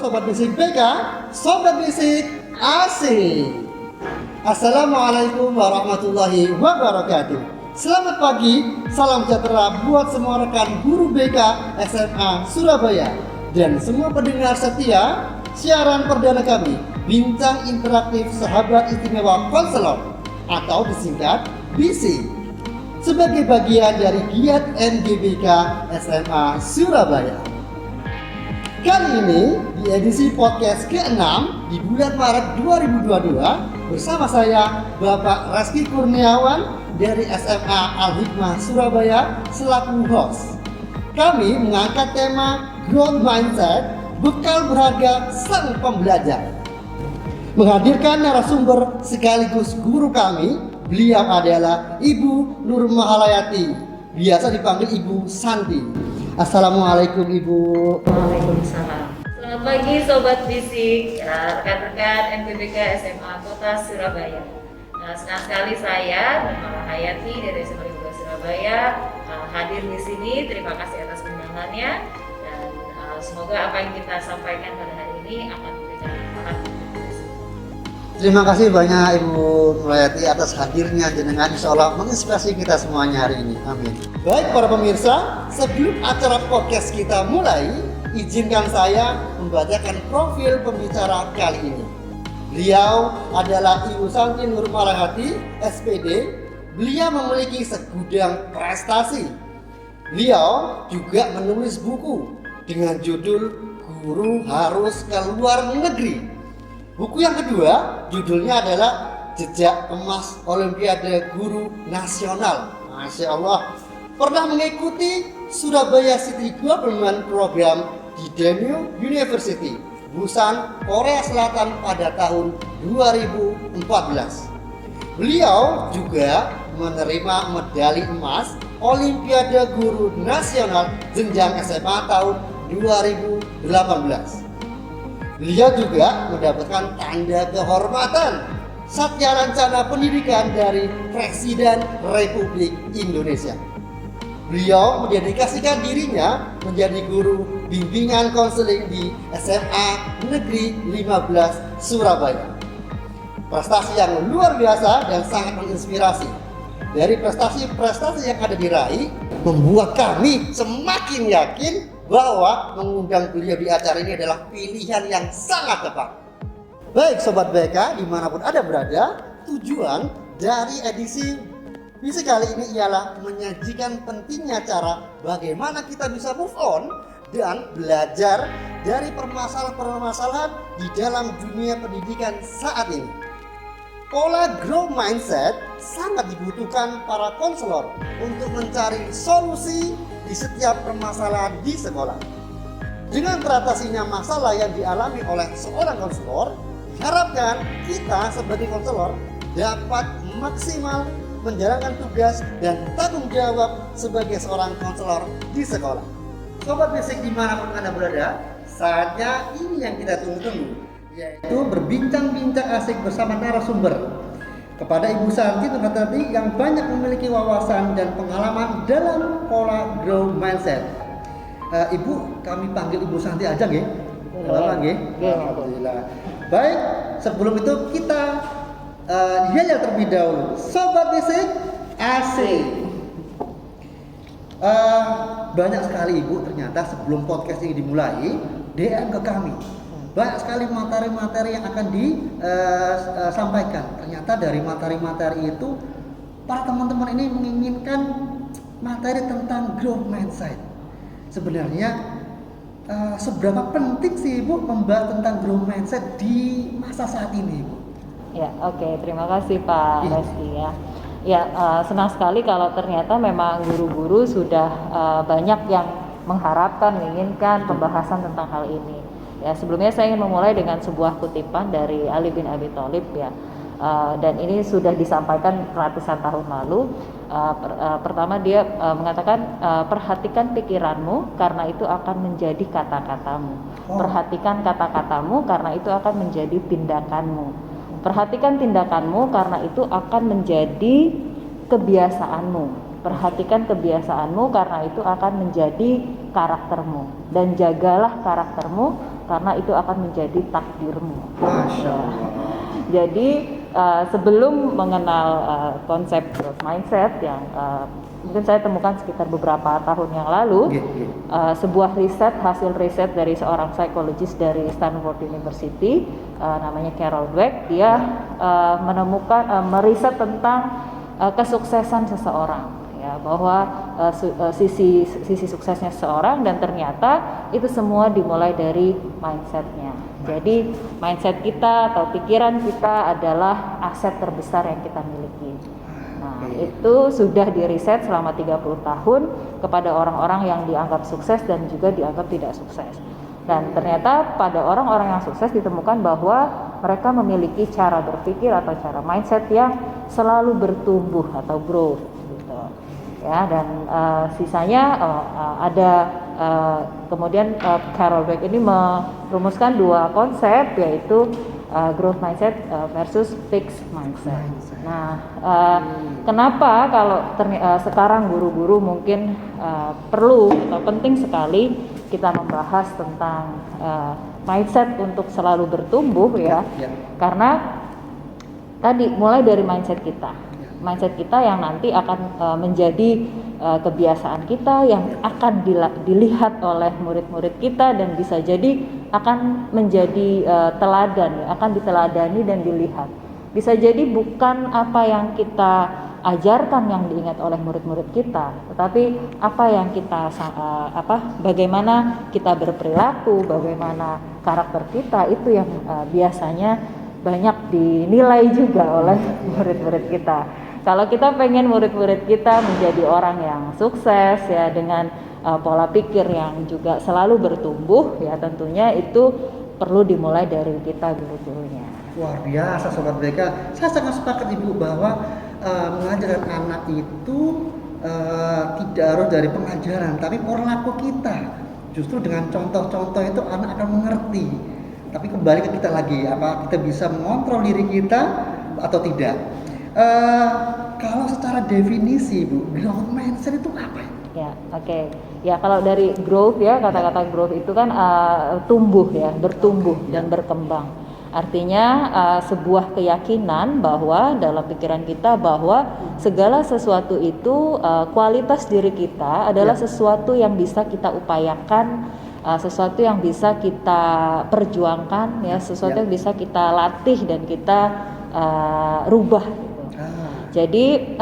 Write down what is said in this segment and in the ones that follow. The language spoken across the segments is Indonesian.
Sobat Bisik BK, Sobat Bisik asik. Assalamualaikum warahmatullahi wabarakatuh. Selamat pagi, salam sejahtera buat semua rekan guru BK SMA Surabaya dan semua pendengar setia siaran perdana kami, Bincang Interaktif Sahabat Istimewa Konselor atau disingkat BISIK, sebagai bagian dari giat NGBK SMA Surabaya. Kali ini di edisi podcast ke-6 di bulan Maret 2022 bersama saya Bapak Reski Kurniawan dari SMA Al-Hikmah Surabaya selaku host. Kami mengangkat tema Growth Mindset, bekal berharga sang pembelajar. Menghadirkan narasumber sekaligus guru kami, beliau adalah Ibu Nur Mahalayati, biasa dipanggil Ibu Santi. Assalamualaikum Ibu. Waalaikumsalam. Selamat pagi Sobat Bisik, rekan-rekan NGBK SMA Kota Surabaya. Senang sekali saya Nur Mahalayati dari SMA Al-Hikmah Surabaya hadir di sini. Terima kasih atas undangannya dan semoga apa yang kita sampaikan pada hari ini akan memberikan manfaat. Terima kasih banyak Ibu Mahalayati atas hadirnya jenengan, insya Allah menginspirasi kita semuanya hari ini. Amin. Baik para pemirsa, sebelum acara podcast kita mulai, izinkan saya membacakan profil pembicara kali ini. Beliau adalah Ibu Santi Nur Mahalayati, SPD. Beliau memiliki segudang prestasi. Beliau juga menulis buku dengan judul Guru Harus ke Luar Negeri. Buku yang kedua judulnya adalah Jejak Emas Olimpiade Guru Nasional. Masya Allah. Pernah mengikuti Surabaya City Government Program di Daemu University, Busan, Korea Selatan pada tahun 2014. Beliau juga menerima medali emas Olimpiade Guru Nasional jenjang SMA tahun 2018. Beliau juga mendapatkan tanda kehormatan Satya Lancana Pendidikan dari Presiden Republik Indonesia. Beliau mendedikasikan dirinya menjadi guru bimbingan konseling di SMA Negeri 15 Surabaya. Prestasi yang luar biasa dan sangat menginspirasi. Dari prestasi-prestasi yang ada diraih, membuat kami semakin yakin bahwa mengundang beliau di acara ini adalah pilihan yang sangat tepat. Baik Sobat BK dimanapun Anda berada, tujuan dari edisi Bisik kali ini ialah menyajikan pentingnya cara bagaimana kita bisa move on dan belajar dari permasalahan-permasalahan di dalam dunia pendidikan saat ini. Pola growth mindset sangat dibutuhkan para konselor untuk mencari solusi di setiap permasalahan di sekolah. Dengan teratasinya masalah yang dialami oleh seorang konselor, diharapkan kita sebagai konselor dapat maksimal menjalankan tugas dan tanggung jawab sebagai seorang konselor di sekolah. Sobat Bisik dimanapun Anda berada, saatnya ini yang kita tunggu-tunggu, yaitu berbincang-bincang asik bersama narasumber. Kepada Ibu Santi tadi yang banyak memiliki wawasan dan pengalaman dalam pola growth mindset. Ibu, kami panggil Ibu Santi aja nggih? Alhamdulillah. Baik, sebelum itu kita yel terlebih dahulu. Sobat Bisik asik. Banyak sekali Ibu ternyata sebelum podcast ini dimulai DM ke kami. Banyak sekali materi-materi yang akan disampaikan. Ternyata dari materi-materi itu para teman-teman ini menginginkan materi tentang growth mindset. Sebenarnya seberapa penting sih Ibu membahas tentang growth mindset di masa saat ini, Ibu? Ya, oke. Terima kasih Pak Reski ya. Ya, senang sekali kalau ternyata memang guru-guru sudah banyak yang mengharapkan, menginginkan pembahasan tentang hal ini. Ya, sebelumnya saya ingin memulai dengan sebuah kutipan dari Ali bin Abi Thalib ya. Dan ini sudah disampaikan ratusan tahun lalu. Pertama dia mengatakan perhatikan pikiranmu karena itu akan menjadi kata-katamu. Perhatikan kata-katamu karena itu akan menjadi tindakanmu. Perhatikan tindakanmu karena itu akan menjadi kebiasaanmu. Perhatikan kebiasaanmu karena itu akan menjadi karaktermu. Dan jagalah karaktermu karena itu akan menjadi takdirmu. Masya Allah. Jadi sebelum mengenal konsep growth mindset yang mungkin saya temukan sekitar beberapa tahun yang lalu, sebuah hasil riset dari seorang psikologis dari Stanford University, namanya Carol Dweck, dia meriset tentang kesuksesan seseorang, ya, bahwa sisi suksesnya seseorang, dan ternyata itu semua dimulai dari mindsetnya. Jadi mindset kita atau pikiran kita adalah aset terbesar yang kita miliki. Nah, itu sudah diriset selama 30 tahun kepada orang-orang yang dianggap sukses dan juga dianggap tidak sukses. Dan ternyata pada orang-orang yang sukses ditemukan bahwa mereka memiliki cara berpikir atau cara mindset yang selalu bertumbuh atau growth gitu. Ya, dan sisanya ada kemudian Carol Dweck ini merumuskan dua konsep, yaitu growth mindset versus fixed mindset. Nah, kenapa kalau sekarang guru-guru mungkin perlu atau penting sekali kita membahas tentang mindset untuk selalu bertumbuh, ya. Karena tadi mulai dari mindset kita yang nanti akan menjadi kebiasaan kita yang akan dilihat oleh murid-murid kita dan bisa jadi akan menjadi teladan, akan diteladani dan dilihat. Bisa jadi bukan apa yang kita ajarkan yang diingat oleh murid-murid kita, tetapi apa yang kita bagaimana kita berperilaku, bagaimana karakter kita, itu yang biasanya banyak dinilai juga oleh murid-murid kita. Kalau kita pengen murid-murid kita menjadi orang yang sukses, ya, dengan pola pikir yang juga selalu bertumbuh, ya, tentunya itu perlu dimulai dari kita guru-gurunya. Luar biasa Sobat BK. Saya sangat sepakat Ibu bahwa mengajarkan anak itu tidak harus dari pengajaran, tapi perilaku kita. Justru dengan contoh-contoh itu anak akan mengerti. Tapi kembali ke kita lagi, apa kita bisa mengontrol diri kita atau tidak? Kalau secara definisi Bu, growth mindset itu apa? Ya, oke. Ya, kalau dari growth, ya, kata-kata growth itu kan tumbuh, ya, bertumbuh dan berkembang. Artinya sebuah keyakinan bahwa dalam pikiran kita bahwa segala sesuatu itu kualitas diri kita adalah sesuatu yang bisa kita upayakan, sesuatu yang bisa kita perjuangkan, ya, sesuatu yang bisa kita latih dan kita rubah. Jadi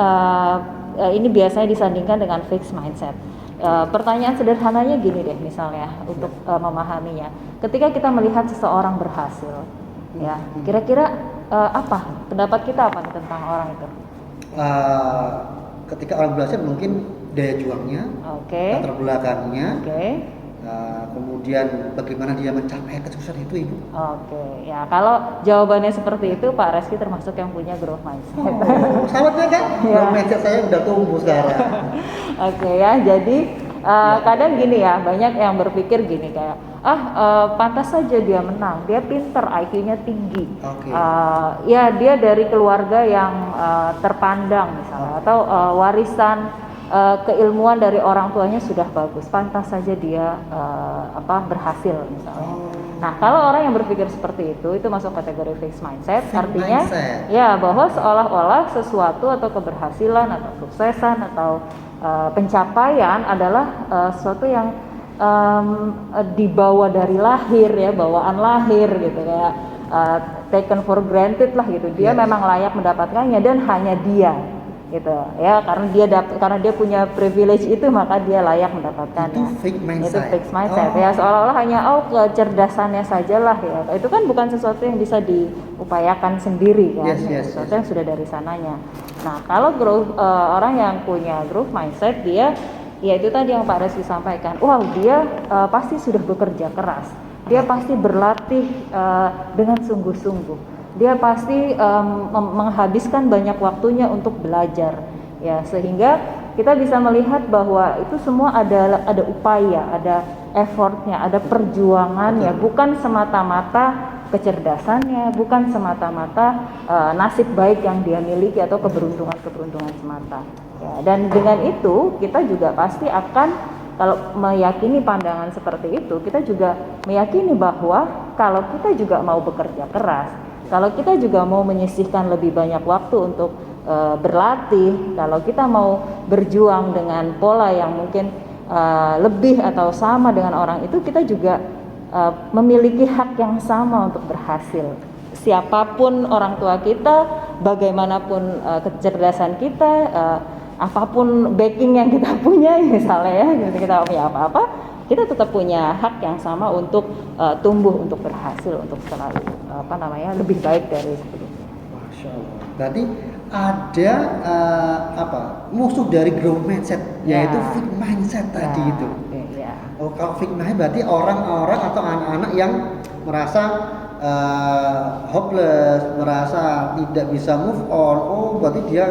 ini biasanya disandingkan dengan fixed mindset. Pertanyaan sederhananya gini deh, misalnya untuk memahaminya. Ketika kita melihat seseorang berhasil, ya, kira-kira apa pendapat kita apa tentang orang itu? Ketika orang berhasil mungkin daya juangnya, latar belakangnya, kemudian bagaimana dia mencapai kesuksesan itu Ibu. Ya, kalau jawabannya seperti itu, Pak Reski termasuk yang punya growth mindset. Sahabatnya kan? Growth mindset saya udah tumbuh sekarang. Ya, jadi kadang gini ya, banyak yang berpikir gini kayak, pantas saja dia menang, dia pinter, IQ-nya tinggi, ya dia dari keluarga yang terpandang misalnya, atau warisan keilmuan dari orang tuanya sudah bagus, pantas saja dia berhasil misalnya. Nah, kalau orang yang berpikir seperti itu masuk kategori fixed mindset, artinya ya bahwa seolah-olah sesuatu atau keberhasilan atau suksesan atau pencapaian adalah sesuatu yang dibawa dari lahir, ya, bawaan lahir gitu, kayak taken for granted lah gitu. Dia memang layak mendapatkannya dan hanya dia gitu, ya, karena dia punya privilege itu maka dia layak mendapatkannya. Itu fixed mindset. Ya, seolah-olah hanya kecerdasannya sajalah, ya. Itu kan bukan sesuatu yang bisa diupayakan sendiri kan, sesuatu yang sudah dari sananya. Nah, kalau orang yang punya growth mindset, dia, ya itu tadi yang Pak Reski sampaikan, dia pasti sudah bekerja keras, dia pasti berlatih dengan sungguh-sungguh. Dia pasti menghabiskan banyak waktunya untuk belajar, ya, sehingga kita bisa melihat bahwa itu semua ada upaya, ada effortnya, ada perjuangannya, bukan semata-mata kecerdasannya, bukan semata-mata nasib baik yang dia miliki atau keberuntungan semata. Ya, dan dengan itu kita juga pasti akan kalau meyakini pandangan seperti itu, kita juga meyakini bahwa kalau kita juga mau bekerja keras, kalau kita juga mau menyisihkan lebih banyak waktu untuk berlatih, kalau kita mau berjuang dengan pola yang mungkin lebih atau sama dengan orang itu, kita juga memiliki hak yang sama untuk berhasil. Siapapun orang tua kita, bagaimanapun kecerdasan kita, apapun backing yang kita punya, misalnya ya, kita punya apa-apa, kita tetap punya hak yang sama untuk tumbuh, untuk berhasil, untuk selalu lebih baik dari sebelumnya. Masya Allah. Berarti ada musuh dari growth mindset, yaitu fixed mindset tadi itu. Ya. Oh, kalau fixed mindset berarti orang-orang atau anak-anak yang merasa hopeless, merasa tidak bisa move on. Oh, berarti dia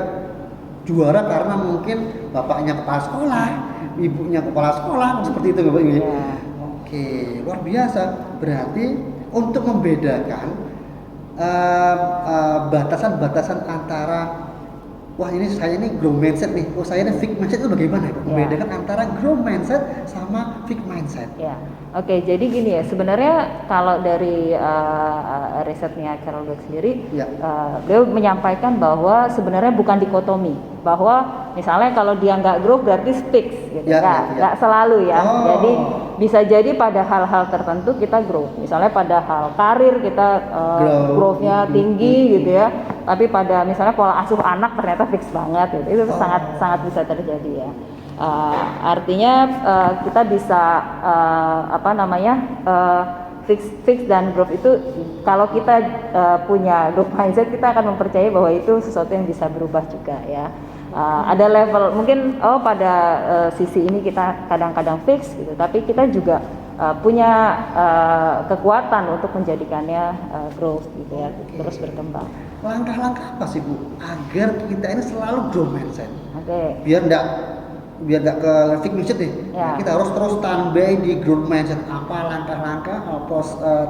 juara karena mungkin bapaknya kepala sekolah, ibunya kepala sekolah, seperti itu Bapak Ibu. Ya. Oke, luar biasa. Berarti untuk membedakan batasan-batasan antara wah ini saya ini growth mindset nih, oh saya ini fixed mindset itu bagaimana ya Pak? Membedakan antara growth mindset sama fixed mindset. Ya. Oke, jadi gini ya, sebenarnya kalau dari risetnya Carol Dweck sendiri, beliau menyampaikan bahwa sebenarnya bukan dikotomi, bahwa misalnya kalau dia nggak growth berarti fix, gitu. Nggak selalu ya. Jadi bisa jadi pada hal-hal tertentu kita growth, misalnya pada hal karir kita growth-nya tinggi gitu ya, tapi pada misalnya pola asuh anak ternyata fix banget, gitu. Itu sangat bisa terjadi ya. Artinya kita bisa fix dan growth itu kalau kita punya growth mindset, kita akan mempercayai bahwa itu sesuatu yang bisa berubah juga ya. Ada level mungkin pada sisi ini kita kadang-kadang fix gitu, tapi kita juga punya kekuatan untuk menjadikannya growth gitu ya, terus berkembang. Langkah-langkah apa sih Bu agar kita ini selalu growth mindset? Biar nggak ke fixed mindset nih. Ya. Kita harus terus standby di growth mindset. Apa langkah-langkah,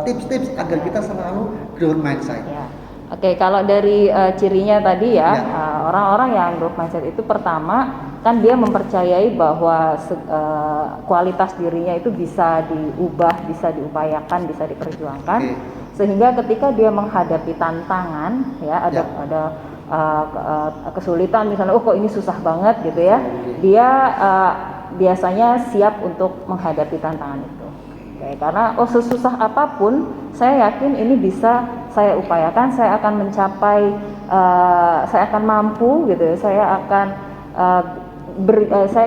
tips-tips agar kita selalu growth mindset? Ya. Oke, kalau dari cirinya tadi ya, orang-orang yang growth mindset itu pertama kan dia mempercayai bahwa kualitas dirinya itu bisa diubah, bisa diupayakan, bisa diperjuangkan, sehingga ketika dia menghadapi tantangan, ya ada kesulitan misalnya, kok ini susah banget gitu ya, dia biasanya siap untuk menghadapi tantangan itu. Karena sesusah apapun, saya yakin ini bisa saya upayakan, saya akan mencapai, saya akan mampu gitu ya, saya akan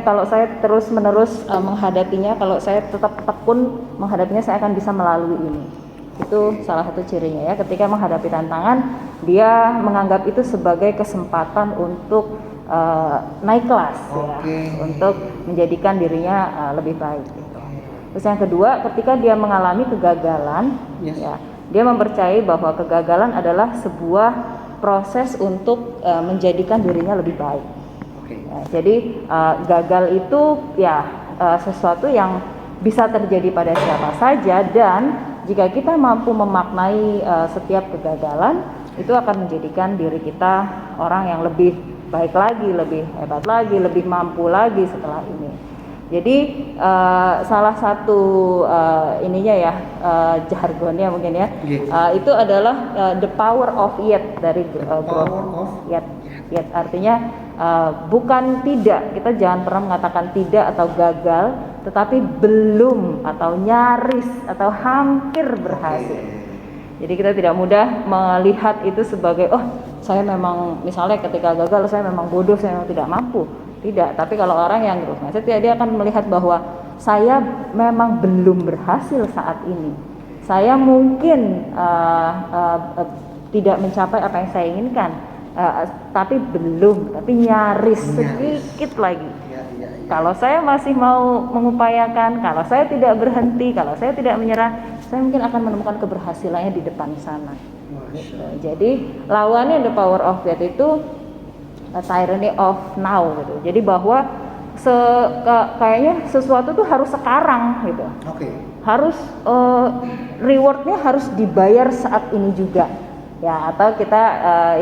kalau saya terus menerus menghadapinya, kalau saya tetap tekun menghadapinya, saya akan bisa melalui ini. Itu salah satu cirinya ya, ketika menghadapi tantangan dia menganggap itu sebagai kesempatan untuk naik kelas ya, untuk menjadikan dirinya lebih baik gitu. Terus yang kedua, ketika dia mengalami kegagalan ya, dia mempercayai bahwa kegagalan adalah sebuah proses untuk menjadikan dirinya lebih baik. Ya, jadi gagal itu ya sesuatu yang bisa terjadi pada siapa saja, dan jika kita mampu memaknai setiap kegagalan, itu akan menjadikan diri kita orang yang lebih baik lagi, lebih hebat lagi, lebih mampu lagi setelah ini. Jadi salah satu ininya ya, jargonnya mungkin ya, itu adalah the power of yet dari growth. Yet artinya bukan tidak, kita jangan pernah mengatakan tidak atau gagal, tetapi belum atau nyaris atau hampir berhasil. Jadi kita tidak mudah melihat itu sebagai saya memang, misalnya ketika gagal saya memang bodoh, saya memang tidak mampu. Tidak, tapi kalau orang yang growth mindset, dia akan melihat bahwa saya memang belum berhasil saat ini. Saya mungkin tidak mencapai apa yang saya inginkan, tapi nyaris sedikit lagi. Kalau saya masih mau mengupayakan, kalau saya tidak berhenti, kalau saya tidak menyerah, saya mungkin akan menemukan keberhasilannya di depan sana. Jadi lawannya the power of yet itu tyranny of now gitu. Jadi bahwa kayaknya sesuatu tuh harus sekarang gitu. Harus rewardnya harus dibayar saat ini juga. Ya, atau kita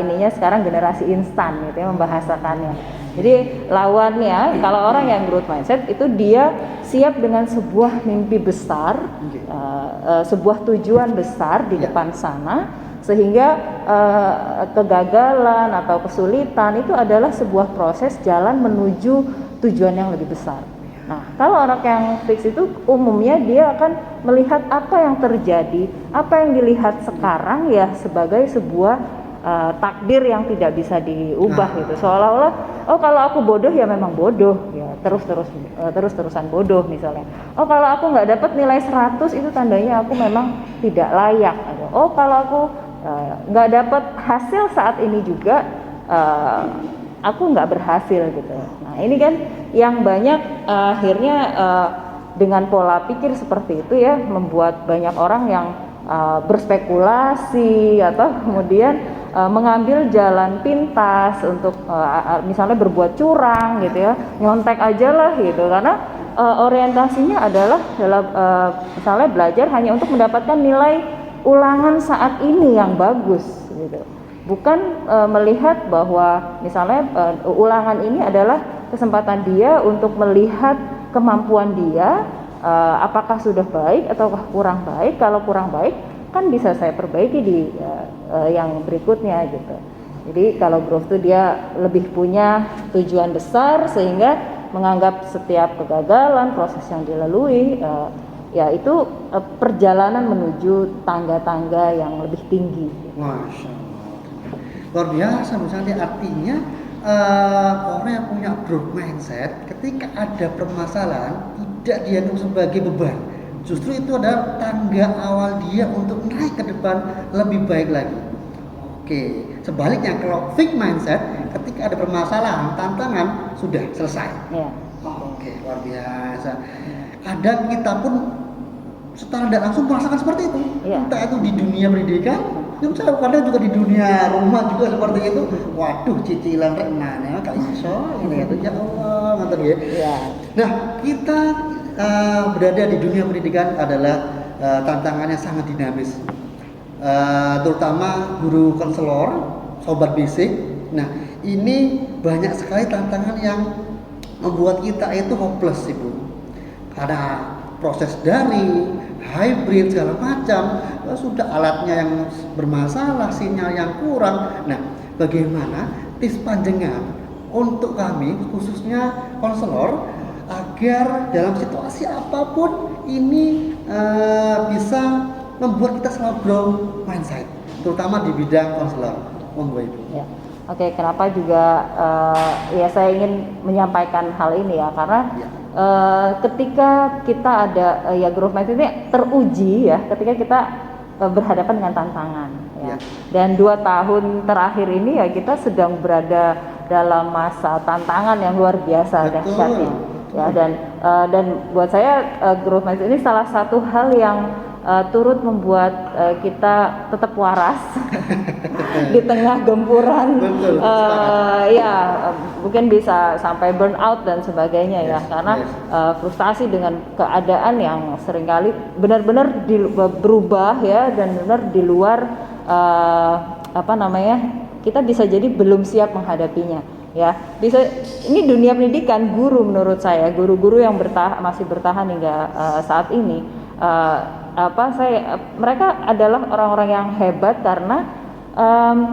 ininya sekarang generasi instan gitu ya, membahasakannya. Jadi lawannya, kalau orang yang growth mindset itu dia siap dengan sebuah mimpi besar, sebuah tujuan besar di depan sana, sehingga kegagalan atau kesulitan itu adalah sebuah proses jalan menuju tujuan yang lebih besar. Nah, kalau orang yang fix itu umumnya dia akan melihat apa yang terjadi, apa yang dilihat sekarang ya sebagai sebuah takdir yang tidak bisa diubah gitu. Seolah-olah oh kalau aku bodoh ya memang bodoh ya, terus-terusan bodoh misalnya. Oh kalau aku nggak dapat nilai 100 itu tandanya aku memang tidak layak gitu. Oh kalau aku nggak dapat hasil saat ini juga aku nggak berhasil gitu. Nah ini kan yang banyak akhirnya dengan pola pikir seperti itu ya membuat banyak orang yang berspekulasi atau kemudian mengambil jalan pintas untuk misalnya berbuat curang gitu ya, nyontek aja lah gitu, karena orientasinya adalah dalam misalnya belajar hanya untuk mendapatkan nilai ulangan saat ini yang bagus gitu, bukan melihat bahwa misalnya ulangan ini adalah kesempatan dia untuk melihat kemampuan dia, apakah sudah baik atau kurang baik. Kalau kurang baik kan bisa saya perbaiki di yang berikutnya gitu. Jadi kalau growth itu dia lebih punya tujuan besar sehingga menganggap setiap kegagalan proses yang dilalui ya itu perjalanan menuju tangga-tangga yang lebih tinggi. Masya Allah, luar biasa. Misalnya artinya orang yang punya growth mindset ketika ada permasalahan tidak dianggap sebagai beban. Justru itu adalah tangga awal dia untuk naik ke depan lebih baik lagi. Oke, sebaliknya kalau fixed mindset ketika ada permasalahan, tantangan sudah selesai. Ya. Oke, luar biasa. Kadang kita pun secara tidak langsung merasakan seperti itu. Ya. Entah itu di dunia pendidikan, kadang juga di dunia rumah juga seperti itu. Waduh, cicilan rek mana kak iso ini itu ya Allah, ngoten ya. Ya. Nah, kita berada di dunia pendidikan adalah tantangannya sangat dinamis, terutama guru konselor, sobat basic. Nah ini banyak sekali tantangan yang membuat kita itu hopeless ibu, karena proses daring, hybrid segala macam, sudah alatnya yang bermasalah, sinyal yang kurang. Nah bagaimana tips panjenengan untuk kami khususnya konselor agar dalam situasi apapun ini bisa membuat kita selalu grow mindset, terutama di bidang konselor, monggo ibu. Ya. Oke, kenapa juga ya saya ingin menyampaikan hal ini ya, karena ketika kita ada ya growth mindset ini teruji ya, ketika kita berhadapan dengan tantangan ya. Dan 2 tahun terakhir ini ya kita sedang berada dalam masa tantangan yang luar biasa dahsyatnya. Ya, dan buat saya growth mindset ini salah satu hal yang turut membuat kita tetap waras di tengah gempuran. Betul, ya mungkin bisa sampai burnout dan sebagainya ya, karena frustasi dengan keadaan yang seringkali benar-benar berubah ya, dan benar di luar kita bisa jadi belum siap menghadapinya. Ya, bisa ini dunia pendidikan, guru menurut saya, guru-guru yang masih bertahan hingga saat ini, mereka adalah orang-orang yang hebat karena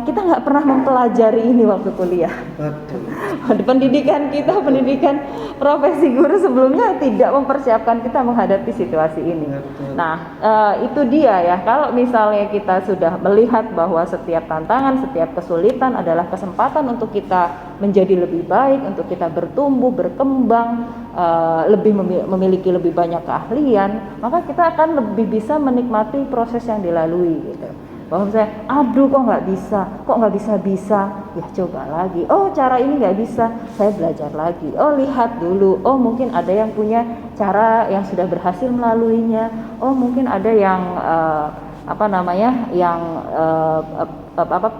kita nggak pernah mempelajari ini waktu kuliah. Pendidikan profesi guru sebelumnya tidak mempersiapkan kita menghadapi situasi ini. Nah, itu dia ya. Kalau misalnya kita sudah melihat bahwa setiap tantangan, setiap kesulitan adalah kesempatan untuk kita menjadi lebih baik, untuk kita bertumbuh, berkembang, memiliki lebih banyak keahlian, maka kita akan lebih bisa menikmati proses yang dilalui gitu. Bahwa misalnya, aduh kok nggak bisa, ya coba lagi. Oh cara ini nggak bisa, saya belajar lagi. Oh lihat dulu, oh mungkin ada yang punya cara yang sudah berhasil melaluinya. Oh mungkin ada yang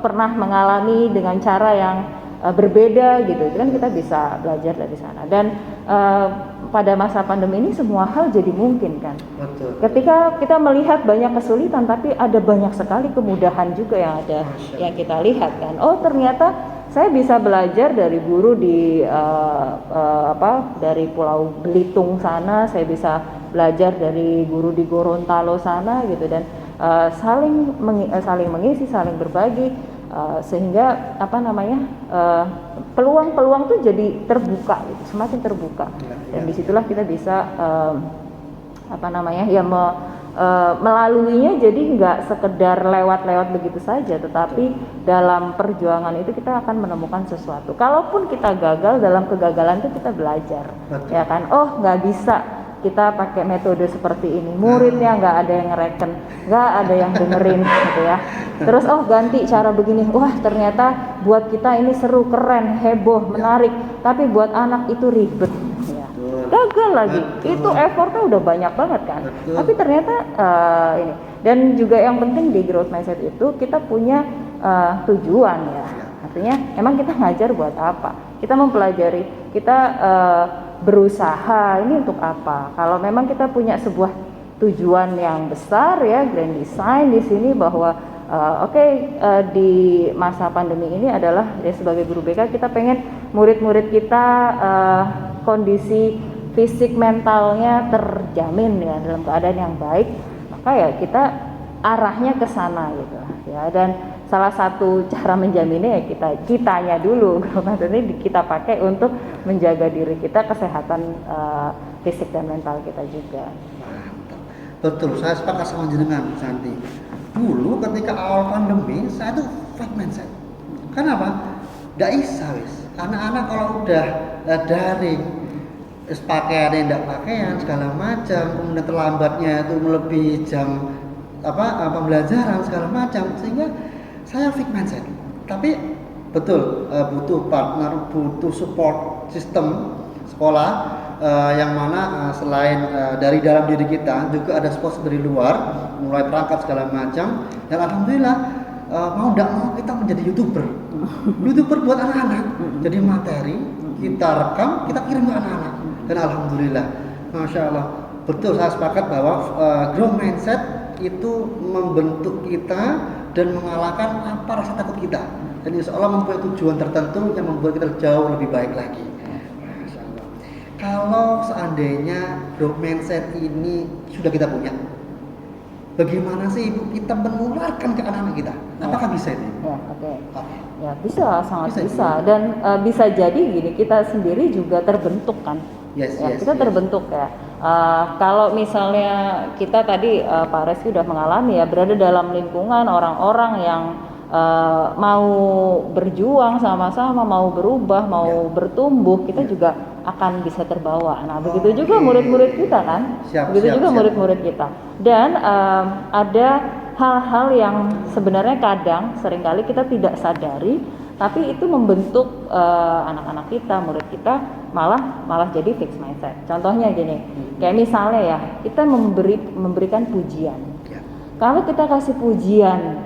pernah mengalami dengan cara yang berbeda gitu. Itu kan kita bisa belajar dari sana. Dan pada masa pandemi ini semua hal jadi mungkin kan. Betul. Ketika kita melihat banyak kesulitan, tapi ada banyak sekali kemudahan juga yang kita lihat kan. Oh ternyata saya bisa belajar dari guru di dari Pulau Belitung sana, saya bisa belajar dari guru di Gorontalo sana gitu, dan saling mengisi, saling berbagi, sehingga peluang-peluang tuh jadi terbuka gitu, semakin terbuka, dan disitulah kita bisa melaluinya, jadi nggak sekedar lewat-lewat begitu saja, tetapi dalam perjuangan itu kita akan menemukan sesuatu. Kalaupun kita gagal, dalam kegagalan itu kita belajar. Betul. Ya kan, oh nggak bisa kita pakai metode seperti ini, muridnya nggak ada yang ngereken, nggak ada yang dengerin gitu ya. Terus oh ganti cara begini, wah ternyata buat kita ini seru, keren, heboh, menarik, tapi buat anak itu ribet. Gagal lagi. Betul. Itu effortnya udah banyak banget kan. Betul. Tapi ternyata ini, dan juga yang penting di growth mindset itu kita punya tujuan ya. Artinya emang kita ngajar buat apa, kita mempelajari, kita berusaha ini untuk apa. Kalau memang kita punya sebuah tujuan yang besar ya, grand design di sini bahwa di masa pandemi ini adalah ya, sebagai guru BK kita pengen murid-murid kita kondisi fisik mentalnya terjamin ya, dalam keadaan yang baik, maka ya kita arahnya ke sana gitu ya. Dan salah satu cara menjaminnya ya kitanya dulu, maksudnya kita pakai untuk menjaga diri kita, kesehatan fisik dan mental kita juga. Betul, saya sepakat sama jenengan Santi. Dulu ketika awal pandemi saya tuh fake mindset. Kenapa? Nggak bisa wis. Anak-anak kalau udah daring, pakaiannya tidak pakaian segala macam, kemudian terlambatnya itu melebihi jam pembelajaran segala macam, sehingga saya fake mindset. Tapi betul butuh partner, butuh support sistem sekolah yang mana selain dari dalam diri kita juga ada support dari luar, mulai perangkat segala macam, dan alhamdulillah mau tidak mau kita menjadi youtuber buat anak-anak, jadi materi kita rekam, kita kirim ke anak-anak, dan alhamdulillah, masya Allah, betul, saya sepakat bahwa growth mindset itu membentuk kita dan mengalahkan apa rasa takut kita, dan insya Allah mempunyai tujuan tertentu yang membuat kita jauh lebih baik lagi. Masya Allah. Kalau seandainya growth mindset ini sudah kita punya, bagaimana sih Ibu kita menularkan ke anak-anak kita? Apakah bisa itu? Ya, oke. Ya bisa, sangat bisa. Dan bisa jadi gini, kita sendiri juga terbentuk kan. Kita terbentuk ya. Kalau misalnya kita tadi Pak Reski sudah mengalami ya, berada dalam lingkungan orang-orang yang mau berjuang sama-sama, mau berubah, mau bertumbuh, kita juga akan bisa terbawa. Nah, begitu juga murid-murid kita kan, murid-murid kita. Dan ada hal-hal yang sebenarnya kadang seringkali kita tidak sadari, tapi itu membentuk anak-anak kita, murid kita malah jadi fixed mindset. Contohnya gini, kayak misalnya ya, kita memberikan pujian. Kalau kita kasih pujian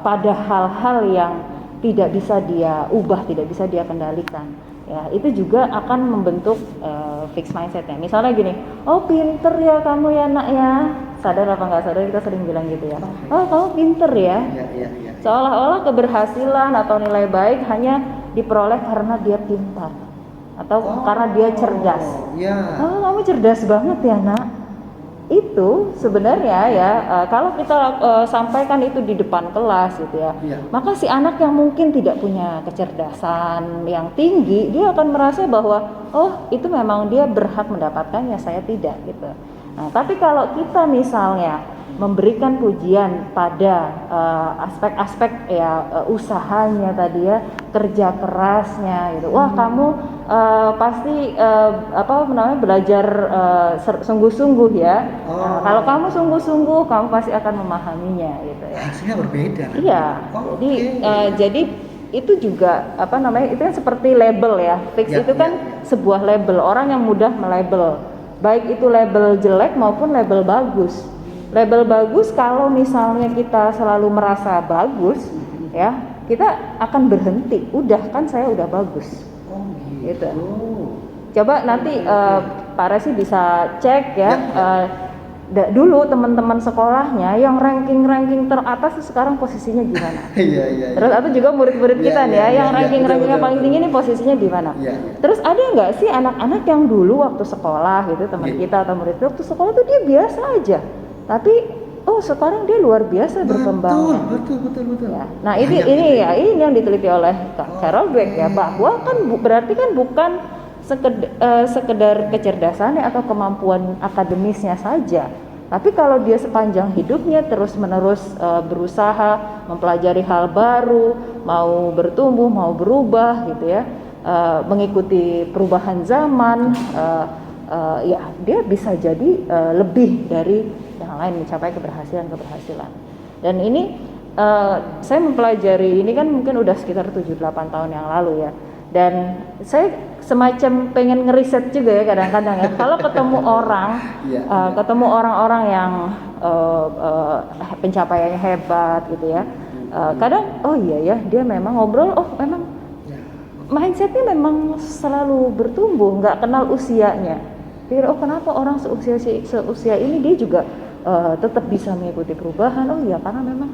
pada hal-hal yang tidak bisa dia ubah, tidak bisa dia kendalikan, ya itu juga akan membentuk fixed mindsetnya. Misalnya gini, oh pinter ya kamu ya nak ya, sadar apa nggak sadar kita sering bilang gitu ya, oh kamu pinter ya. Seolah-olah keberhasilan atau nilai baik hanya diperoleh karena dia pintar atau karena dia cerdas. Oh kamu cerdas banget ya nak. Itu sebenarnya ya kalau kita sampaikan itu di depan kelas gitu ya, maka si anak yang mungkin tidak punya kecerdasan yang tinggi, dia akan merasa bahwa oh itu memang dia berhak mendapatkannya, saya tidak gitu. Nah, tapi kalau kita misalnya memberikan pujian pada aspek-aspek ya usahanya tadi ya, kerja kerasnya gitu. Wah, kamu pasti belajar sungguh-sungguh ya. Nah, kalau kamu sungguh-sungguh, kamu pasti akan memahaminya gitu ya. Hasilnya berbeda. Iya. Jadi itu juga itu kan seperti label ya. Fix itu kan sebuah label. Orang yang mudah melabel. Baik itu label jelek maupun label bagus. Label bagus kalau misalnya kita selalu merasa bagus, ya kita akan berhenti. Udah kan saya udah bagus. Gitu. Coba nanti Pak Resi bisa cek ya dulu teman-teman sekolahnya yang ranking teratas sekarang posisinya gimana? Iya. Terus atau juga murid-murid kita nih ya, yang ranking-rankingnya paling tinggi ini posisinya di mana? Iya. Terus ada nggak sih anak-anak yang dulu waktu sekolah gitu, teman kita atau murid kita waktu sekolah tuh dia biasa aja, tapi sekarang dia luar biasa berkembang. Betul. Ya. Nah ini yang diteliti oleh Carol Dweck ya, bahwa kan berarti kan bukan sekedar kecerdasannya atau kemampuan akademisnya saja, tapi kalau dia sepanjang hidupnya terus-menerus berusaha mempelajari hal baru, mau bertumbuh, mau berubah gitu ya, mengikuti perubahan zaman, ya dia bisa jadi lebih dari yang lain, mencapai keberhasilan. Dan ini saya mempelajari ini kan mungkin udah sekitar 7-8 tahun yang lalu ya. Dan saya semacam pengen ngeriset juga ya kadang-kadang ya. Kalau ketemu orang-orang yang pencapaiannya hebat gitu ya. Kadang iya ya, dia memang ngobrol memang mindsetnya memang selalu bertumbuh, nggak kenal usianya. Pikir kenapa orang seusia ini dia juga tetap bisa mengikuti perubahan. Ya karena memang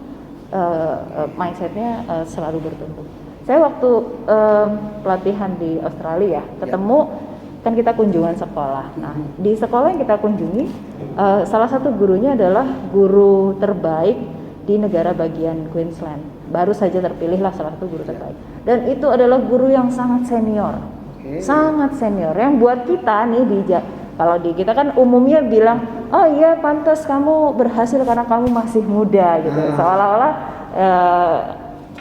mindsetnya selalu bertumbuh. Saya waktu pelatihan di Australia ketemu kan kita kunjungan sekolah. Nah di sekolah yang kita kunjungi salah satu gurunya adalah guru terbaik di negara bagian Queensland. Baru saja terpilihlah salah satu guru terbaik. Dan itu adalah guru yang sangat senior, sangat senior. Yang buat kita nih kalau di kita kan umumnya bilang, iya pantas kamu berhasil karena kamu masih muda gitu. Seolah-olah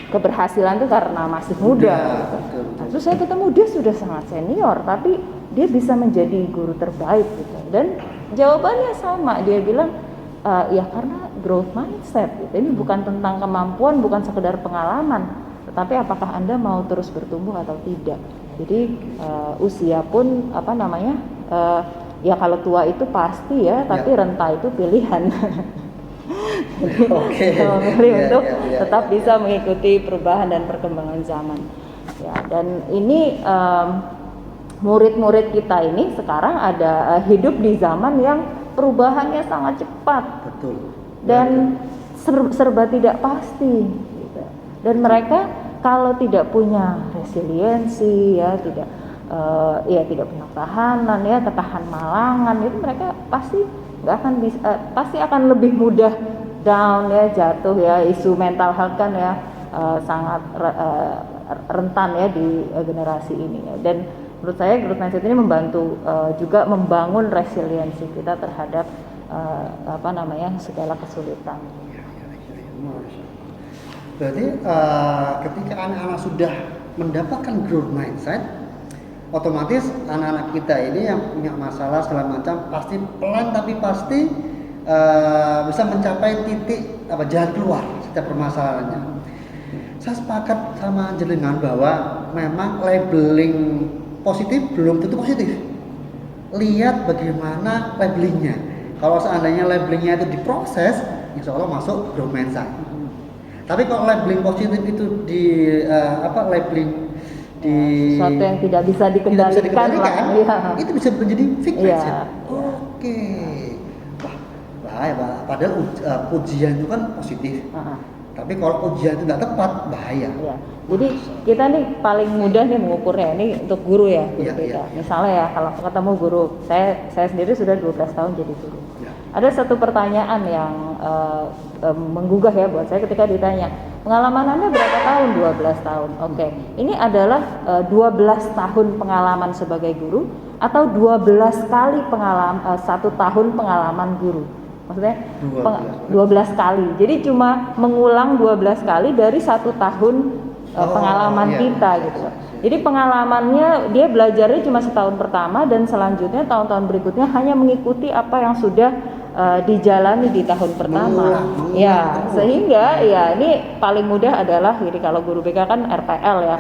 keberhasilan itu karena masih muda. Gitu. Nah, terus saya ketemu dia sudah sangat senior, tapi dia bisa menjadi guru terbaik gitu. Dan jawabannya sama, dia bilang ya karena growth mindset. Gitu. Ini bukan tentang kemampuan, bukan sekedar pengalaman, tetapi apakah Anda mau terus bertumbuh atau tidak. Jadi usia pun ya kalau tua itu pasti ya, tapi renta itu pilihan. Memilih untuk tetap bisa mengikuti perubahan dan perkembangan zaman. Ya, dan ini murid-murid kita ini sekarang ada hidup di zaman yang perubahannya sangat cepat. Betul. Dan serba tidak pasti. Gitu. Dan mereka kalau tidak punya resiliensi ya, tidak punya ketahanan ya, ketahan malangan itu mereka pasti nggak akan bisa, pasti akan lebih mudah down ya, jatuh ya. Isu mental health kan ya sangat rentan ya di generasi ini ya. Dan menurut saya growth mindset ini membantu juga membangun resiliensi kita terhadap segala kesulitan. Berarti ketika anak-anak sudah mendapatkan growth mindset, otomatis anak-anak kita ini yang punya masalah segala macam pasti pelan tapi pasti bisa mencapai titik jalan keluar setiap permasalahannya. Saya sepakat sama jenengan bahwa memang labeling positif belum tentu positif. Lihat bagaimana labelingnya. Kalau seandainya labelingnya itu diproses, insya Allah masuk growth mindset. Tapi kalau labeling positif itu labeling di sesuatu yang tidak bisa dikendalikan itu bisa menjadi fake mindset. Ya. Oke. Wah, bahaya. Padahal ujian itu kan positif. Tapi kalau ujian itu nggak tepat, bahaya. Ya. Jadi kita nih paling mudah nih mengukurnya ini untuk guru ya, guru kita. Iya. Misalnya ya kalau ketemu guru, saya sendiri sudah 12 tahun jadi guru. Ya. Ada satu pertanyaan yang menggugah ya buat saya ketika ditanya, pengalaman Anda berapa tahun? 12 tahun. Oke. Ini adalah 12 tahun pengalaman sebagai guru atau 12 kali pengalaman 1 tahun pengalaman guru. Maksudnya 12 kali. Jadi cuma mengulang 12 kali dari 1 tahun pengalaman kita gitu. Jadi pengalamannya dia belajarnya cuma setahun pertama dan selanjutnya tahun-tahun berikutnya hanya mengikuti apa yang sudah dijalani di tahun pertama. Sehingga ya ini paling mudah adalah ini kalau guru BK kan RPL ya.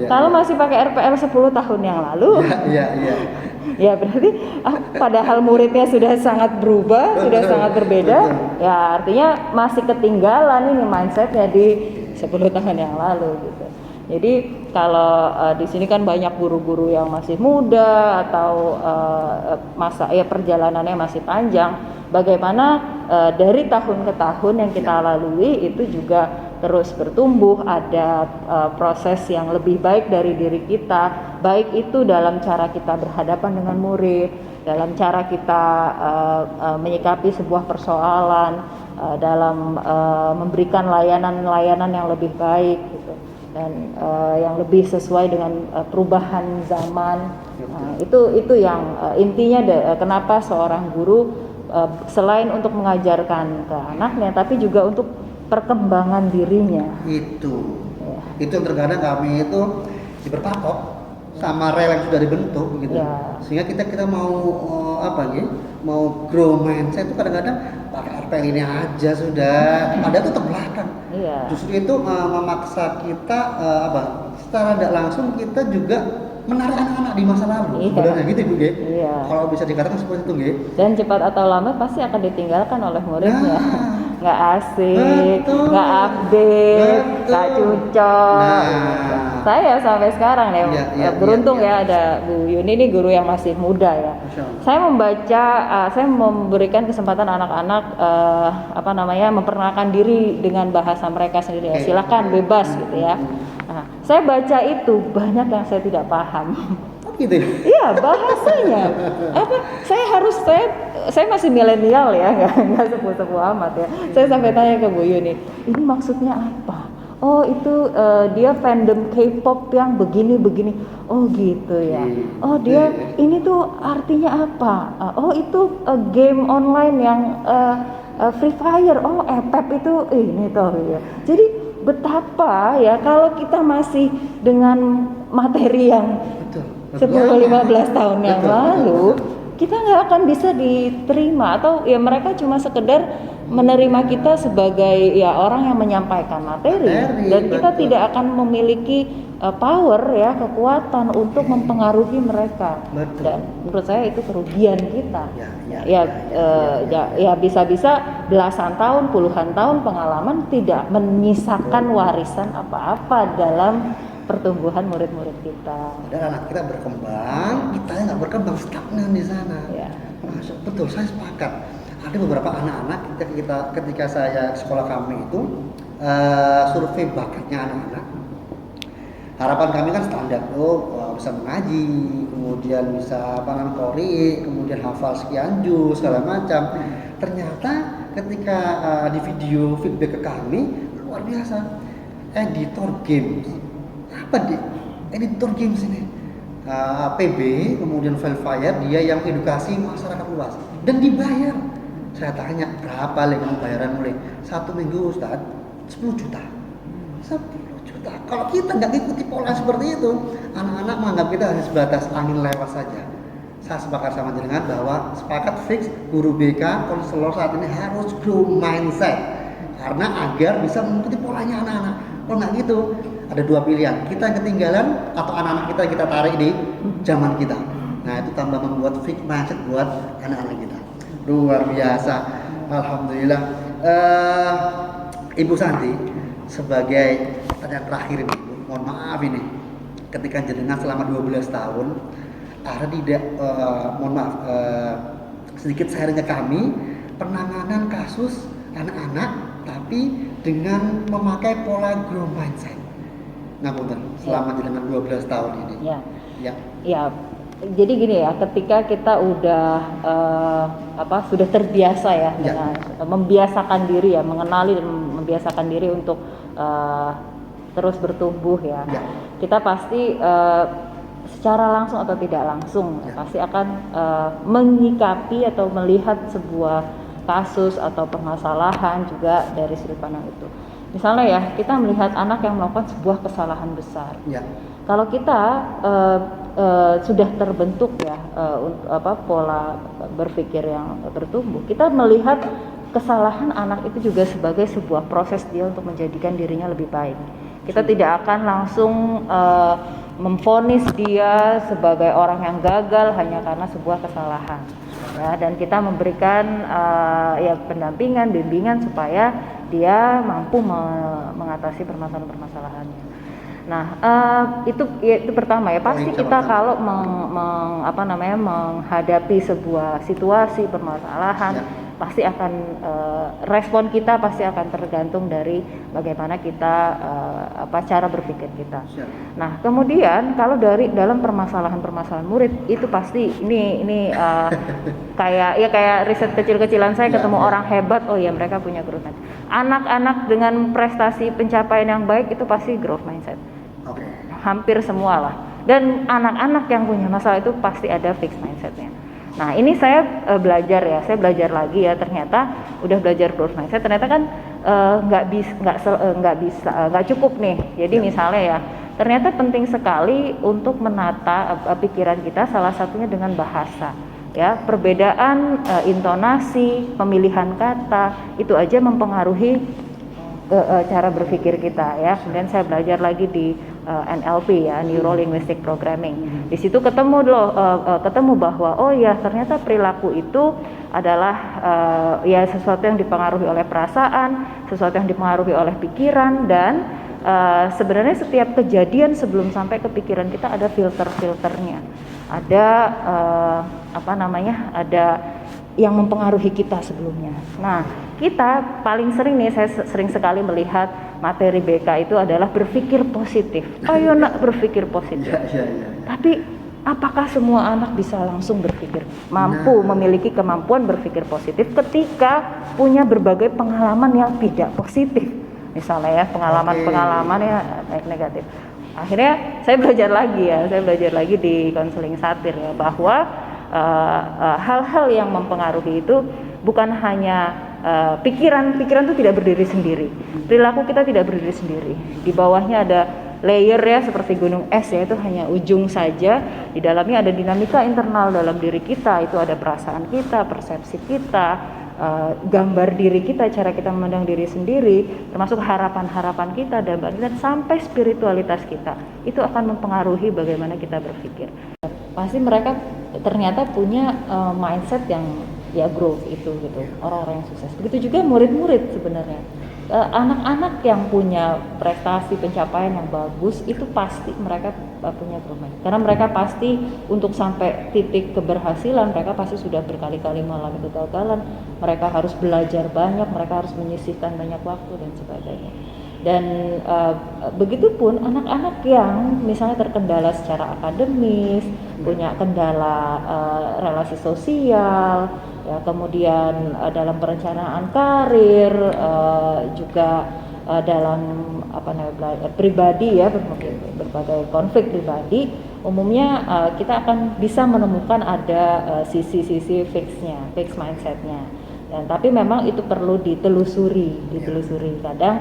Kalau masih pakai RPL 10 tahun yang lalu. Ya berarti padahal muridnya sudah sangat berubah, sudah sangat berbeda. Ya artinya masih ketinggalan ini mindsetnya di 10 tahun yang lalu gitu. Jadi kalau di sini kan banyak guru-guru yang masih muda atau perjalanannya masih panjang. bagaimana dari tahun ke tahun yang kita lalui itu juga terus bertumbuh, ada proses yang lebih baik dari diri kita, baik itu dalam cara kita berhadapan dengan murid, dalam cara kita menyikapi sebuah persoalan, dalam memberikan layanan-layanan yang lebih baik gitu, dan yang lebih sesuai dengan perubahan zaman. Nah, itu yang intinya kenapa seorang guru selain untuk mengajarkan ke anaknya, tapi juga untuk perkembangan dirinya. Itu yang terkadang kami itu berpatok sama rel yang sudah dibentuk gitu. Sehingga kita mau mau grow mindset itu kadang-kadang pakai RPL ini aja sudah, padahal itu terbelakang. Justru itu memaksa kita secara tidak langsung kita juga menarik anak-anak di masa lalu. Sebenarnya gitu Bu Ge. Kalau bisa dikatakan seperti itu Ge. Dan cepat atau lambat pasti akan ditinggalkan oleh muridnya. Nggak asik, nggak update, nggak cocok. Saya sampai sekarang beruntung ada Bu Yuni, ini guru yang masih muda ya. Saya saya memberikan kesempatan anak-anak memperkenalkan diri dengan bahasa mereka sendiri. Silakan bebas gitu ya. Nah, saya baca itu banyak yang saya tidak paham. Gitu. Iya, bahasanya. Saya masih milenial ya, nggak sepuh-sepuh amat ya. Saya sampai tanya ke Bu Yuni, ini maksudnya apa? Oh itu dia fandom K-pop yang begini-begini. Oh gitu ya. Oh dia ini tuh artinya apa? Oh itu game online yang Free Fire. Oh EPEP itu ini tuh ya. Jadi betapa ya kalau kita masih dengan materi yang 10-15 tahun yang lalu, kita nggak akan bisa diterima, atau ya mereka cuma sekedar menerima kita sebagai ya orang yang menyampaikan materi dan kita tidak akan memiliki power ya, kekuatan untuk mempengaruhi mereka. Dan menurut saya itu kerugian kita. Bisa-bisa belasan tahun, puluhan tahun pengalaman tidak menyisakan warisan apa-apa dalam pertumbuhan murid-murid kita. Dan anak kita berkembang, kita nggak berkembang, stagnan di sana. Betul, saya sepakat. Ada beberapa anak-anak ketika saya sekolah kami itu survei bakatnya anak-anak. Harapan kami kan standar bisa mengaji, kemudian bisa qori, kemudian hafal sekian juz segala macam. Ternyata ketika di video feedback ke kami luar biasa, editor games. Apa editor games ini? PB, kemudian Velfire, dia yang edukasi masyarakat luas dan dibayar. Saya tanya berapa lagi bayaran mulai 1 minggu Ustaz? 10 juta. 10 juta. Kalau kita nggak ikuti pola seperti itu, anak-anak menganggap kita hanya sebatas angin lewat saja. Saya sepakat sama jenengan bahwa sepakat fix guru BK, konselor saat ini harus grow mindset karena agar bisa mengikuti polanya anak-anak. Kalau nggak gitu, ada 2 pilihan, kita ketinggalan atau anak-anak kita tarik di zaman kita. Nah itu tambah membuat fix mindset buat anak-anak kita. Luar biasa, alhamdulillah. Ibu Santi, sebagai pertanyaan terakhir ini, mohon maaf ini, ketika jenengan selama 12 tahun, ada tidak, sedikit sharing ke kami penanganan kasus anak-anak, tapi dengan memakai pola grow mindset. Nah, selama jenengan 12 tahun ini. Ya. Jadi gini ya, ketika kita udah sudah terbiasa ya dengan membiasakan diri ya, mengenali dan membiasakan diri untuk terus bertumbuh ya. Kita pasti secara langsung atau tidak langsung pasti akan menyikapi atau melihat sebuah kasus atau permasalahan juga dari sudut pandang itu. Misalnya ya, kita melihat anak yang melakukan sebuah kesalahan besar. Kalau kita sudah terbentuk ya pola berpikir yang bertumbuh, kita melihat kesalahan anak itu juga sebagai sebuah proses dia untuk menjadikan dirinya lebih baik. Kita tidak akan langsung memvonis dia sebagai orang yang gagal hanya karena sebuah kesalahan. Ya, dan kita memberikan pendampingan, bimbingan supaya dia mampu mengatasi permasalahan-permasalahannya. Nah, itu pertama ya, pasti kita kalau menghadapi sebuah situasi permasalahan, pasti akan respon kita pasti akan tergantung dari bagaimana kita cara berpikir kita. Nah, kemudian kalau dalam permasalahan murid itu pasti ini kayak riset kecil-kecilan saya ketemu orang hebat, oh ya mereka punya growth mindset. Anak-anak dengan prestasi pencapaian yang baik itu pasti growth mindset. Hampir semua lah. Dan anak-anak yang punya masalah itu pasti ada fixed mindsetnya. Nah, ini saya belajar lagi ya, ternyata udah belajar growth mindset, ternyata kan nggak cukup nih. Jadi misalnya ya, ternyata penting sekali untuk menata pikiran kita, salah satunya dengan bahasa. Ya, perbedaan intonasi, pemilihan kata itu aja mempengaruhi cara berpikir kita ya. Kemudian saya belajar lagi di NLP ya, Neuro Linguistic Programming. Di situ ketemu bahwa oh ya ternyata perilaku itu adalah ya sesuatu yang dipengaruhi oleh perasaan, sesuatu yang dipengaruhi oleh pikiran, dan sebenarnya setiap kejadian sebelum sampai ke pikiran kita ada filternya. Ada ada yang mempengaruhi kita sebelumnya. Nah, kita paling sering nih, saya sering sekali melihat materi BK itu adalah berpikir positif. Ayo nak berpikir positif. Tapi apakah semua anak bisa langsung berpikir, memiliki kemampuan berpikir positif ketika punya berbagai pengalaman yang tidak positif? Misalnya ya, pengalaman yang negatif. Akhirnya saya belajar lagi di konseling satir ya, bahwa hal-hal yang mempengaruhi itu bukan hanya pikiran itu tidak berdiri sendiri, perilaku kita tidak berdiri sendiri, di bawahnya ada layer ya seperti gunung es ya, itu hanya ujung saja, di dalamnya ada dinamika internal dalam diri kita, itu ada perasaan kita, persepsi kita, gambar diri kita, cara kita memandang diri sendiri, termasuk harapan-harapan kita dan sampai spiritualitas kita, itu akan mempengaruhi bagaimana kita berpikir. Pasti mereka ternyata punya mindset yang ya growth itu gitu, orang-orang yang sukses. Begitu juga murid-murid sebenarnya. Anak-anak yang punya prestasi pencapaian yang bagus itu pasti mereka punya growth mindset. Karena mereka pasti untuk sampai titik keberhasilan mereka pasti sudah berkali-kali mengalami kegagalan. Mereka harus belajar banyak, mereka harus menyisihkan banyak waktu dan sebagainya. Dan begitupun anak-anak yang misalnya terkendala secara akademis, punya kendala relasi sosial, ya, kemudian dalam perencanaan karir, juga dalam pribadi ya, berbagai konflik pribadi, umumnya kita akan bisa menemukan ada sisi-sisi fixed mindsetnya. Dan tapi memang itu perlu ditelusuri. Kadang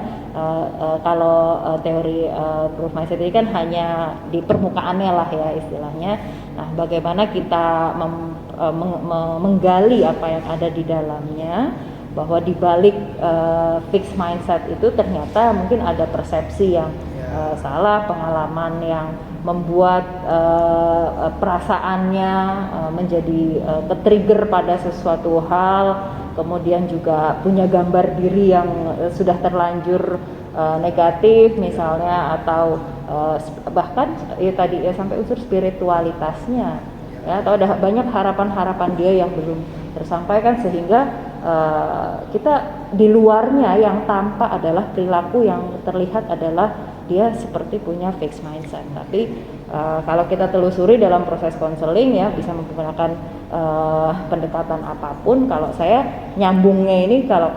kalau teori growth mindset ini kan hanya di permukaannya lah ya istilahnya. Nah, bagaimana kita menggali apa yang ada di dalamnya, bahwa di balik fixed mindset itu ternyata mungkin ada persepsi yang salah, pengalaman yang membuat perasaannya menjadi ke-trigger pada sesuatu hal, kemudian juga punya gambar diri yang sudah terlanjur negatif misalnya, atau bahkan ya tadi ya sampai unsur spiritualitasnya ya, atau ada banyak harapan-harapan dia yang belum tersampaikan, sehingga kita di luarnya yang tampak adalah perilaku yang terlihat adalah dia seperti punya fixed mindset. Tapi kalau kita telusuri dalam proses konseling ya, bisa menggunakan pendekatan apapun. Kalau saya nyambungnya ini kalau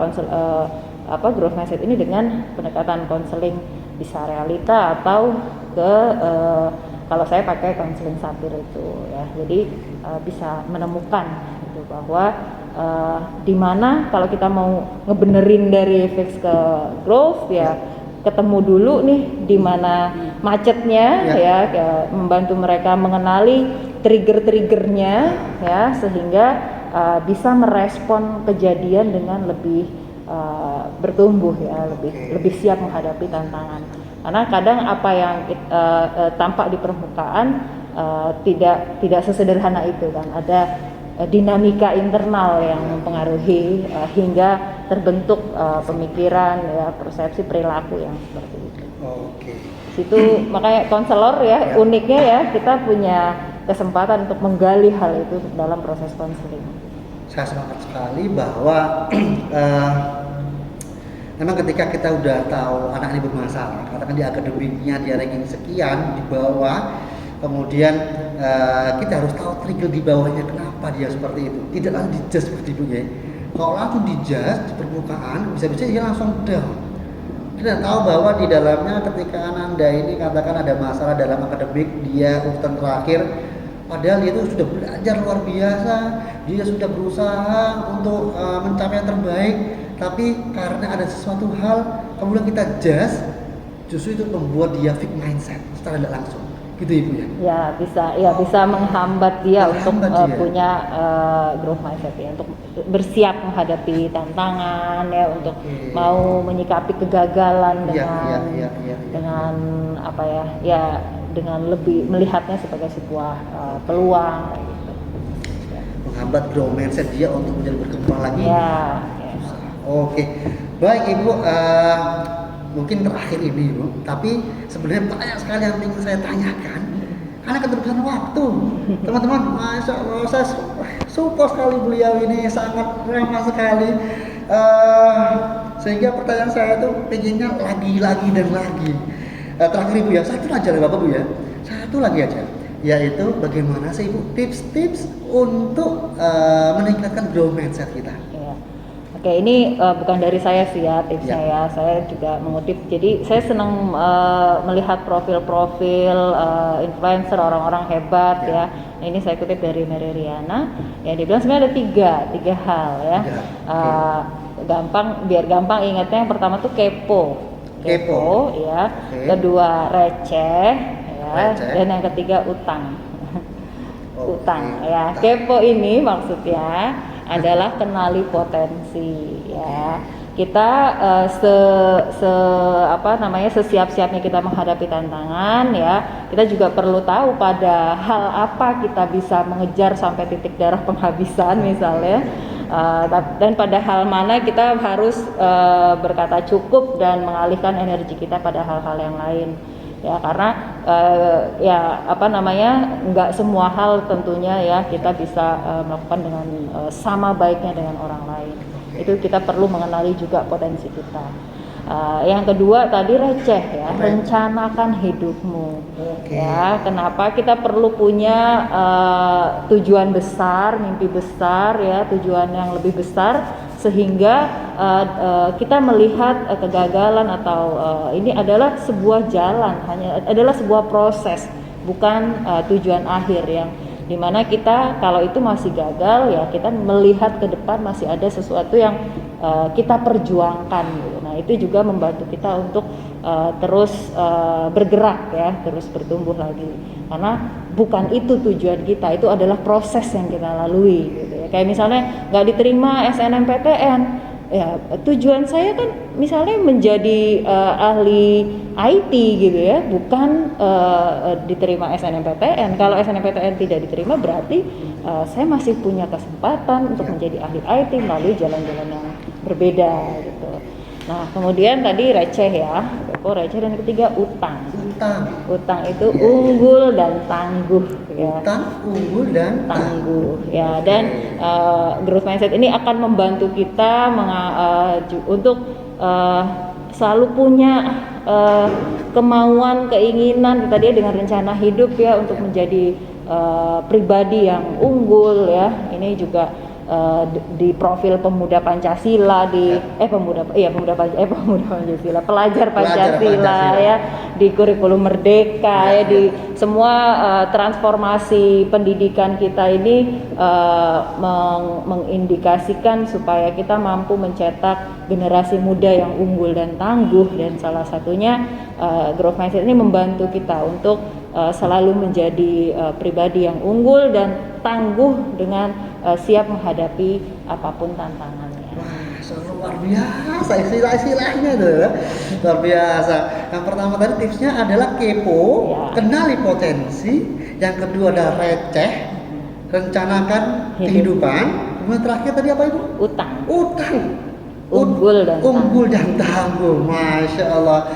growth mindset ini dengan pendekatan konseling bisa realita atau ke kalau saya pakai konseling satir itu ya. Jadi bisa menemukan gitu bahwa di mana kalau kita mau ngebenerin dari fix ke growth ya, ketemu dulu nih di mana macetnya ya, membantu mereka mengenali trigger-triggernya ya, sehingga bisa merespon kejadian dengan lebih bertumbuh ya, lebih siap menghadapi tantangan. Karena kadang apa yang tampak di permukaan tidak sesederhana itu kan, ada dinamika internal yang mempengaruhi hingga terbentuk pemikiran ya, persepsi, perilaku yang seperti itu. Situ makanya konselor ya, uniknya ya kita punya kesempatan untuk menggali hal itu dalam proses konseling. saya sepakat sekali bahwa memang ketika kita udah tahu anak ini bermasalah, katakan di akademiknya dia ranking sekian di bawah, kemudian kita harus tahu trigger di bawahnya kenapa dia seperti itu. Tidak langsung dijudge seperti itu ya. Kalau langsung dijudge di permukaan, bisa-bisa dia langsung down. Kita tahu bahwa di dalamnya ketika Ananda ini katakan ada masalah dalam akademik, dia urutan terakhir, padahal dia itu sudah belajar luar biasa, dia sudah berusaha untuk mencapai yang terbaik, tapi karena ada sesuatu hal kemudian kita judge, justru itu membuat dia fixed mindset secara tidak langsung, gitu Ibu ya? Ya bisa menghambat dia untuk dia. punya growth mindset ya, untuk bersiap menghadapi tantangan ya, untuk mau menyikapi kegagalan dengan apa ya dengan lebih melihatnya sebagai sebuah peluang gitu. Menghambat growth mindset dia untuk menjadi berkembang lagi. Ya. Oke, baik Ibu, mungkin terakhir ini Ibu, tapi sebenarnya banyak sekali yang ingin saya tanyakan karena keterbatasan waktu. Teman-teman, Masya Allah, saya support sekali beliau ini, sangat ramah sekali, sehingga pertanyaan saya itu pengennya lagi dan lagi. Terakhir Ibu ya, satu aja lah Bapak Bu ya, satu lagi aja, yaitu bagaimana sih Ibu tips-tips untuk meningkatkan growth mindset kita. Oke, ini bukan dari saya sih ya tipsnya ya. Saya juga mengutip. Jadi saya senang melihat profil-profil influencer, orang-orang hebat ya. Nah, ini saya kutip dari Mary Riana. Ya, dia bilang sebenarnya ada tiga hal ya. Biar gampang ingatnya, yang pertama tuh kepo ya. Kedua receh ya. Dan yang ketiga utang. Utang ya. Kepo ini maksudnya adalah kenali potensi ya. Kita sesiap-siapnya kita menghadapi tantangan ya, kita juga perlu tahu pada hal apa kita bisa mengejar sampai titik darah penghabisan misalnya, dan pada hal mana kita harus berkata cukup dan mengalihkan energi kita pada hal-hal yang lain. Ya, karena nggak semua hal tentunya ya kita bisa melakukan dengan sama baiknya dengan orang lain. Itu kita perlu mengenali juga potensi kita. Yang kedua tadi receh ya, rencanakan hidupmu. Ya, kenapa kita perlu punya tujuan besar, mimpi besar ya, tujuan yang lebih besar, sehingga kita melihat kegagalan atau ini adalah sebuah jalan, adalah sebuah proses, bukan tujuan akhir yang dimana kita kalau itu masih gagal ya kita melihat ke depan masih ada sesuatu yang kita perjuangkan gitu. Nah itu juga membantu kita untuk terus bergerak ya, terus bertumbuh lagi, karena bukan itu tujuan kita, itu adalah proses yang kita lalui gitu ya. Kayak misalnya nggak diterima SNMPTN ya, tujuan saya kan misalnya menjadi ahli IT gitu ya, bukan diterima SNMPTN. Kalau SNMPTN tidak diterima berarti saya masih punya kesempatan untuk menjadi ahli IT melalui jalan-jalan yang berbeda gitu. Nah kemudian tadi receh ya, receh, dan ketiga utang. Utang itu unggul dan tangguh ya. Utang, unggul dan tangguh ya. Dan growth mindset ini akan membantu kita untuk selalu punya kemauan, keinginan tadi dengan rencana hidup ya, untuk menjadi pribadi yang unggul ya. Ini juga di profil pemuda Pancasila, pelajar Pancasila ya, di kurikulum Merdeka ya, di semua transformasi pendidikan kita ini mengindikasikan supaya kita mampu mencetak generasi muda yang unggul dan tangguh, dan salah satunya growth mindset ini membantu kita untuk selalu menjadi pribadi yang unggul dan tangguh dengan siap menghadapi apapun tantangannya. Wah, luar biasa istilah-istilahnya tuh, luar biasa. Yang pertama tadi tipsnya adalah kepo, kenali potensi. Yang kedua adalah receh, rencanakan kehidupan. Kemudian terakhir tadi apa itu? Utang. Unggul dan tangguh. Masya Allah.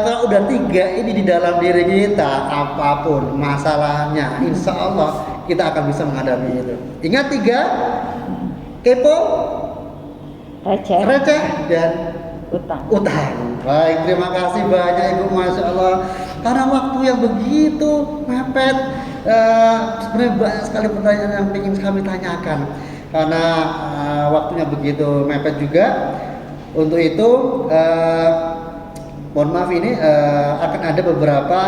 Kalau udah tiga ini di dalam diri kita, apapun masalahnya, insya Allah kita akan bisa menghadapi itu. Ingat tiga, kepo, Receh, receh, dan utang. utang. Baik, terima kasih banyak Ibu, Masya Allah. Karena waktu yang begitu mepet, sebenarnya banyak sekali pertanyaan yang ingin kami tanyakan. Karena waktunya begitu mepet juga. Untuk itu, mohon maaf ini akan ada beberapa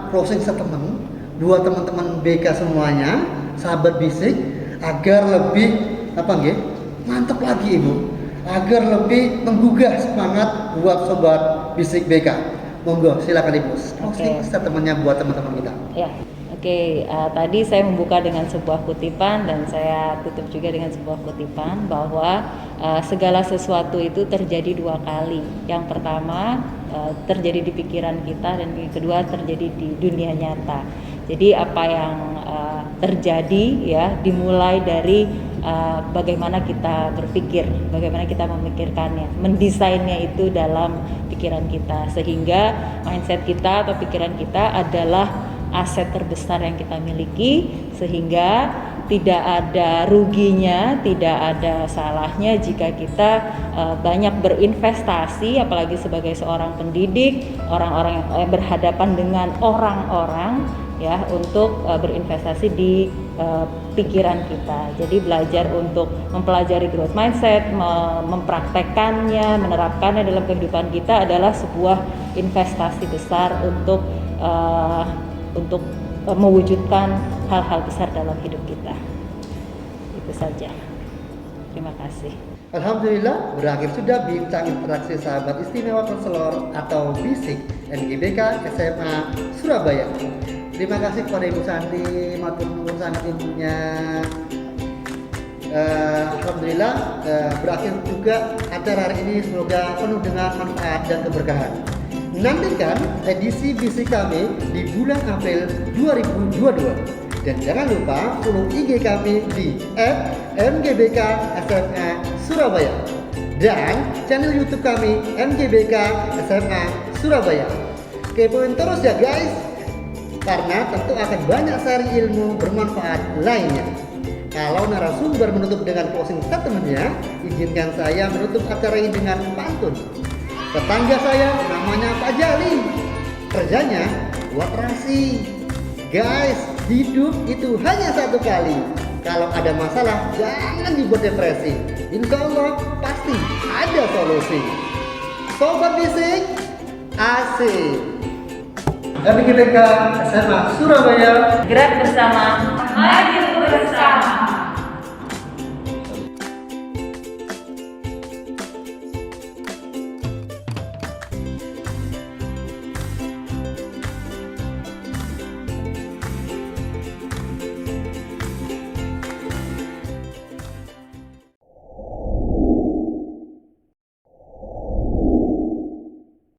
closing statement buat teman-teman BK semuanya, sahabat bisik, agar lebih mantap lagi Ibu, agar lebih menggugah semangat buat sobat bisik BK. Monggo silakan Ibu, closing statementnya buat teman-teman kita. Ya, oke. Tadi saya membuka dengan sebuah kutipan dan saya tutup juga dengan sebuah kutipan bahwa segala sesuatu itu terjadi dua kali. Yang pertama terjadi di pikiran kita dan yang kedua terjadi di dunia nyata. Jadi apa yang terjadi ya dimulai dari bagaimana kita berpikir, bagaimana kita memikirkannya, mendesainnya itu dalam pikiran kita, sehingga mindset kita atau pikiran kita adalah aset terbesar yang kita miliki, sehingga tidak ada ruginya, tidak ada salahnya jika kita banyak berinvestasi, apalagi sebagai seorang pendidik, orang-orang yang berhadapan dengan orang-orang ya, untuk berinvestasi di pikiran kita. Jadi belajar untuk mempelajari growth mindset, mempraktekkannya, menerapkannya dalam kehidupan kita adalah sebuah investasi besar untuk mewujudkan hal-hal besar dalam hidup kita. Itu saja. Terima kasih. Alhamdulillah, berakhir sudah bincang interaksi sahabat istimewa konselor atau BISIK NGBK SMA Surabaya. Terima kasih kepada Ibu Santi, matur nuwun sangat ibunya. Alhamdulillah, berakhir juga acara hari ini, semoga penuh dengan manfaat dan keberkahan. Nantikan edisi BISIK kami di bulan April 2022. Dan jangan lupa follow IG kami di @mgbk SMA Surabaya dan channel YouTube kami MGBK SMA Surabaya. Kepoin terus ya guys, karena tentu akan banyak sharing ilmu bermanfaat lainnya. Kalau narasumber menutup dengan closing statementnya, izinkan saya menutup acara ini dengan pantun. Tetangga saya namanya Pak Jali, kerjanya buat terasi. Guys, hidup itu hanya satu kali. Kalau ada masalah, jangan dibuat depresi. Insya Allah pasti ada solusi. Sobat Bisik, asik. MGBK SMA Surabaya. Gerak bersama, maju bersama.